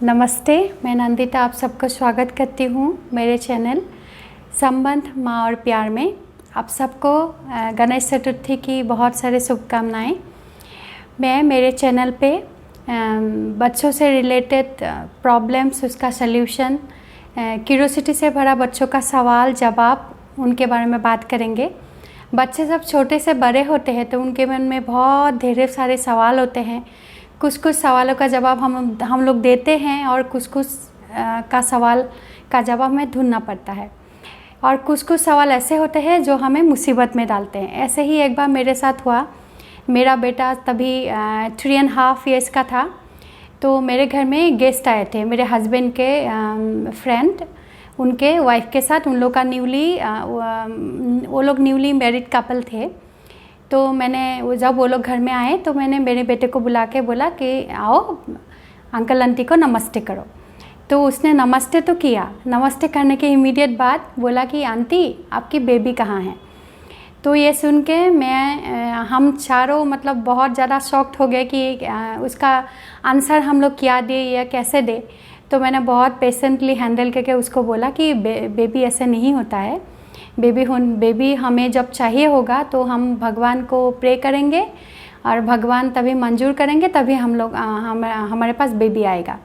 नमस्ते, मैं नंदिता आप सबका स्वागत करती हूँ मेरे चैनल संबंध माँ और प्यार में। आप सबको गणेश चतुर्थी की बहुत सारे शुभकामनाएं। मैं मेरे चैनल पे बच्चों से रिलेटेड प्रॉब्लम्स, उसका सल्यूशन, क्यूरियोसिटी से भरा बच्चों का सवाल जवाब, उनके बारे में बात करेंगे। बच्चे जब छोटे से बड़े होते हैं तो उनके मन में बहुत ढेर सारे सवाल होते हैं। कुछ कुछ सवालों का जवाब हम लोग देते हैं और कुछ कुछ का सवाल का जवाब हमें ढूंढना पड़ता है, और कुछ कुछ सवाल ऐसे होते हैं जो हमें मुसीबत में डालते हैं। ऐसे ही एक बार मेरे साथ हुआ। मेरा बेटा तभी 3.5 years का था। तो मेरे घर में गेस्ट आए थे, मेरे हस्बैंड के फ्रेंड, उनके वाइफ के साथ। उन लोग का वो लोग न्यूली मैरिड कपल थे। तो मैंने जब वो लोग घर में आए तो मैंने मेरे बेटे को बुला के बोला कि आओ अंकल आंटी को नमस्ते करो। तो उसने नमस्ते तो किया। नमस्ते करने के इमीडिएट बाद बोला कि आंटी आपकी बेबी कहाँ है। तो ये सुन के हम चारों मतलब बहुत ज़्यादा शॉक्ड हो गए कि उसका आंसर हम लोग क्या दे या कैसे दे। तो मैंने बहुत पेशेंटली हैंडल करके उसको बोला कि बेबी ऐसे नहीं होता है। बेबी हमें जब चाहिए होगा तो हम भगवान को प्रे करेंगे और भगवान तभी मंजूर करेंगे, तभी हमारे पास बेबी आएगा।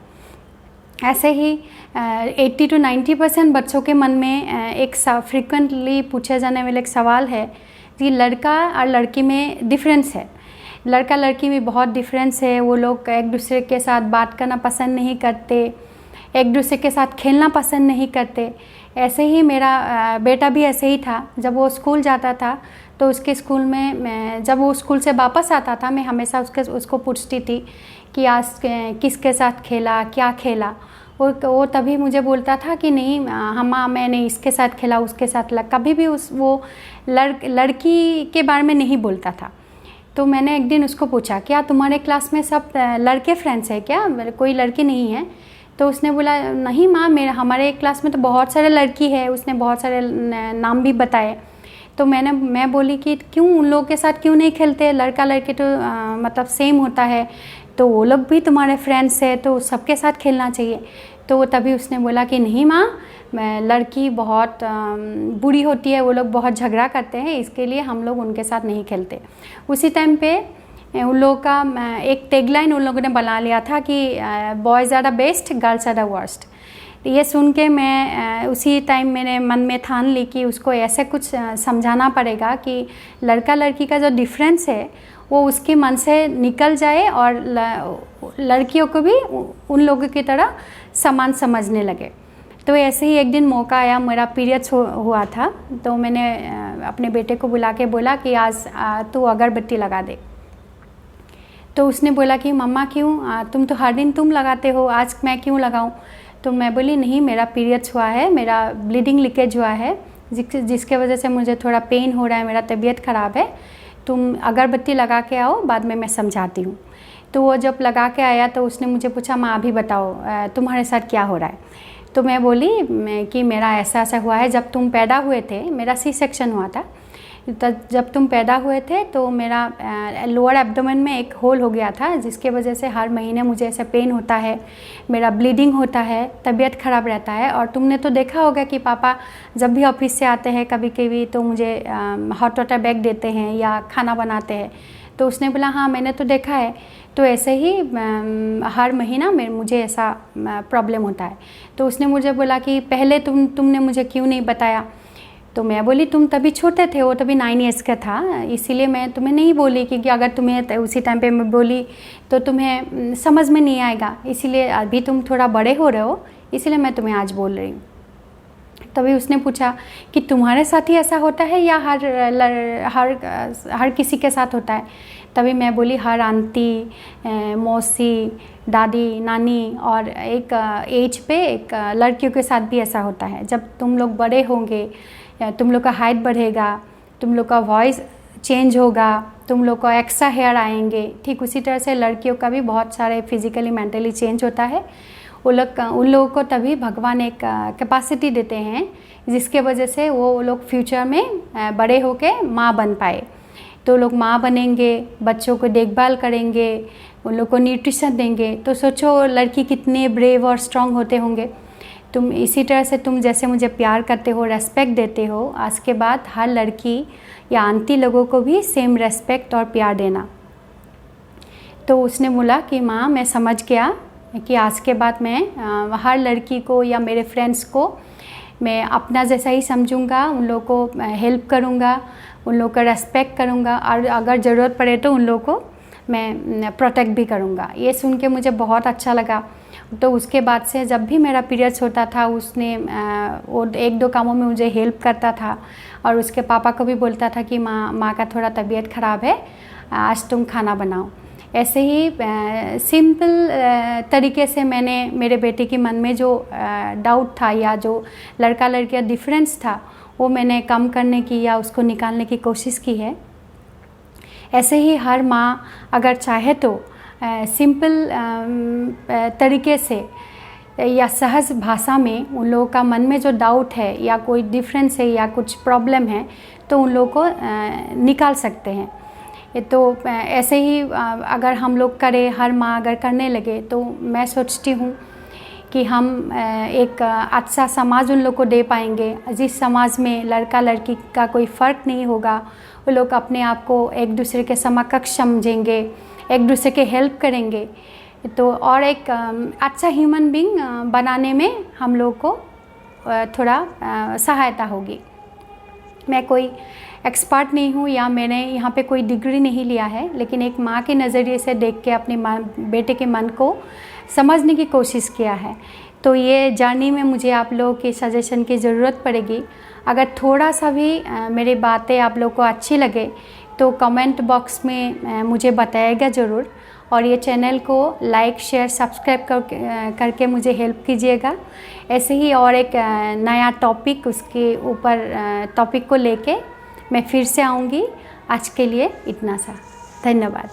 ऐसे ही 80 to 90% बच्चों के मन में एक फ्रिक्वेंटली पूछे जाने वाला एक सवाल है कि लड़का और लड़की में डिफरेंस है। लड़का लड़की में बहुत डिफरेंस है। वो लोग एक दूसरे के साथ बात करना पसंद नहीं करते, एक दूसरे के साथ खेलना पसंद नहीं करते। ऐसे ही मेरा बेटा भी ऐसे ही था। जब वो स्कूल जाता था तो उसके स्कूल में जब वो स्कूल से वापस आता था, मैं हमेशा उसको पूछती थी कि आज किसके साथ खेला, क्या खेला। वो तभी मुझे बोलता था कि नहीं मैंने इसके साथ खेला, उसके साथ कभी भी वो लड़की के बारे में नहीं बोलता था। तो मैंने एक दिन उसको पूछा, क्या तुम्हारे क्लास में सब लड़के फ्रेंड्स हैं क्या, कोई लड़की नहीं है? तो उसने बोला नहीं माँ, हमारे क्लास में तो बहुत सारे लड़की है। उसने बहुत सारे नाम भी बताए। तो मैं बोली कि क्यों उन लोगों के साथ क्यों नहीं खेलते? लड़का लड़की तो मतलब सेम होता है, तो वो लोग भी तुम्हारे फ्रेंड्स है, तो सबके साथ खेलना चाहिए। तो वो तभी उसने बोला कि नहीं माँ, लड़की बहुत बुरी होती है, वो लोग बहुत झगड़ा करते हैं, इसके लिए हम लोग उनके साथ नहीं खेलते। उसी टाइम पे उन लोगों का एक टैगलाइन उन लोगों ने बना लिया था कि boys are the best, girls are the worst. ये सुन के मैं उसी टाइम मेरे मन में ठान ली कि उसको ऐसे कुछ समझाना पड़ेगा कि लड़का लड़की का जो डिफरेंस है वो उसके मन से निकल जाए और लड़कियों को भी उन लोगों की तरह समान समझने लगे। तो ऐसे ही एक दिन मौका आया, मेरा पीरियड्स हुआ था। तो मैंने अपने बेटे को बुला के बोला कि आज तू अगरबत्ती लगा दे। तो उसने बोला कि मम्मा क्यों, तुम तो हर दिन तुम लगाते हो, आज मैं क्यों लगाऊं? तो मैं बोली नहीं, मेरा पीरियड्स हुआ है, मेरा ब्लीडिंग लीकेज हुआ है, जिसके वजह से मुझे थोड़ा पेन हो रहा है, मेरा तबीयत ख़राब है। तुम अगरबत्ती लगा के आओ, बाद में मैं समझाती हूँ। तो वो जब लगा के आया तो उसने मुझे पूछा माँ अभी बताओ तुम्हारे साथ क्या हो रहा है। तो मैं बोली कि मेरा ऐसा ऐसा हुआ है। जब तुम पैदा हुए थे, मेरा सी सेक्शन हुआ था, जब तुम पैदा हुए थे तो मेरा लोअर एब्डोमेन में एक होल हो गया था, जिसके वजह से हर महीने मुझे ऐसे पेन होता है, मेरा ब्लीडिंग होता है, तबीयत ख़राब रहता है। और तुमने तो देखा होगा कि पापा जब भी ऑफिस से आते हैं कभी कभी तो मुझे हॉट वाटर बैग देते हैं या खाना बनाते हैं। तो उसने बोला हाँ मैंने तो देखा है। तो ऐसे ही हर महीना मुझे ऐसा प्रॉब्लम होता है। तो उसने मुझे बोला कि पहले तुमने मुझे क्यों नहीं बताया? तो मैं बोली तुम तभी छोटे थे, वो तभी 9 years का था, इसीलिए मैं तुम्हें नहीं बोली कि अगर तुम्हें उसी टाइम पे मैं बोली तो तुम्हें समझ में नहीं आएगा, इसीलिए अभी तुम थोड़ा बड़े हो रहे हो, इसीलिए मैं तुम्हें आज बोल रही हूँ। तभी उसने पूछा कि तुम्हारे साथ ही ऐसा होता है या हर किसी के साथ होता है? तभी मैं बोली हर आंटी, मौसी, दादी, नानी और एक एज पे एक लड़कियों के साथ भी ऐसा होता है। जब तुम लोग बड़े होंगे, तुम लोग का हाइट बढ़ेगा, तुम लोग का वॉइस चेंज होगा, तुम लोग को एक्स्ट्रा हेयर आएंगे, ठीक उसी तरह से लड़कियों का भी बहुत सारे फिजिकली मेंटली चेंज होता है। उन लोगों को तभी भगवान एक कैपेसिटी देते हैं जिसके वजह से वो लोग फ्यूचर में बड़े होके माँ बन पाए। तो लोग माँ बनेंगे, बच्चों को देखभाल करेंगे, उन लोग को न्यूट्रिशन देंगे। तो सोचो लड़की कितने ब्रेव और स्ट्रांग होते होंगे। तुम इसी तरह से तुम जैसे मुझे प्यार करते हो, रेस्पेक्ट देते हो, आज के बाद हर लड़की या आंटी लोगों को भी सेम रेस्पेक्ट और प्यार देना। तो उसने बोला कि माँ मैं समझ गया कि आज के बाद मैं हर लड़की को या मेरे फ्रेंड्स को मैं अपना जैसा ही समझूंगा, उन लोगों को हेल्प करूंगा, उन लोगों का रेस्पेक्ट करूंगा और अगर ज़रूरत पड़े तो उन लोगों को मैं प्रोटेक्ट भी करूंगा। ये सुन के मुझे बहुत अच्छा लगा। तो उसके बाद से जब भी मेरा पीरियड्स होता था उसने वो 1-2 कामों में मुझे हेल्प करता था और उसके पापा को भी बोलता था कि माँ का थोड़ा तबीयत ख़राब है, आज तुम खाना बनाओ। ऐसे ही सिंपल तरीके से मैंने मेरे बेटे के मन में जो डाउट था या जो लड़का लड़की का डिफरेंस था वो मैंने कम करने की या उसको निकालने की कोशिश की है। ऐसे ही हर माँ अगर चाहे तो सिंपल तरीके से या सहज भाषा में उन लोगों का मन में जो डाउट है या कोई डिफरेंस है या कुछ प्रॉब्लम है तो उन लोगों को निकाल सकते हैं। तो ऐसे ही अगर हम लोग करें, हर माँ अगर करने लगे तो मैं सोचती हूँ कि हम एक अच्छा समाज उन लोग को दे पाएंगे। जिस समाज में लड़का लड़की का कोई फ़र्क नहीं होगा, वो लोग अपने आप को एक दूसरे के समकक्ष समझेंगे, एक दूसरे के हेल्प करेंगे, तो और एक अच्छा ह्यूमन बीइंग बनाने में हम लोग को थोड़ा सहायता होगी। मैं कोई एक्सपर्ट नहीं हूँ या मैंने यहाँ पे कोई डिग्री नहीं लिया है, लेकिन एक माँ के नज़रिए से देख के अपने बेटे के मन को समझने की कोशिश किया है। तो ये जर्नी में मुझे आप लोगों की सजेशन की ज़रूरत पड़ेगी। अगर थोड़ा सा भी मेरी बातें आप लोग को अच्छी लगे तो कमेंट बॉक्स में मुझे बताइएगा ज़रूर, और ये चैनल को लाइक शेयर सब्सक्राइब करके मुझे हेल्प कीजिएगा। ऐसे ही और एक नया टॉपिक उसके ऊपर टॉपिक को लेके मैं फिर से आऊँगी। आज के लिए इतना सा, धन्यवाद।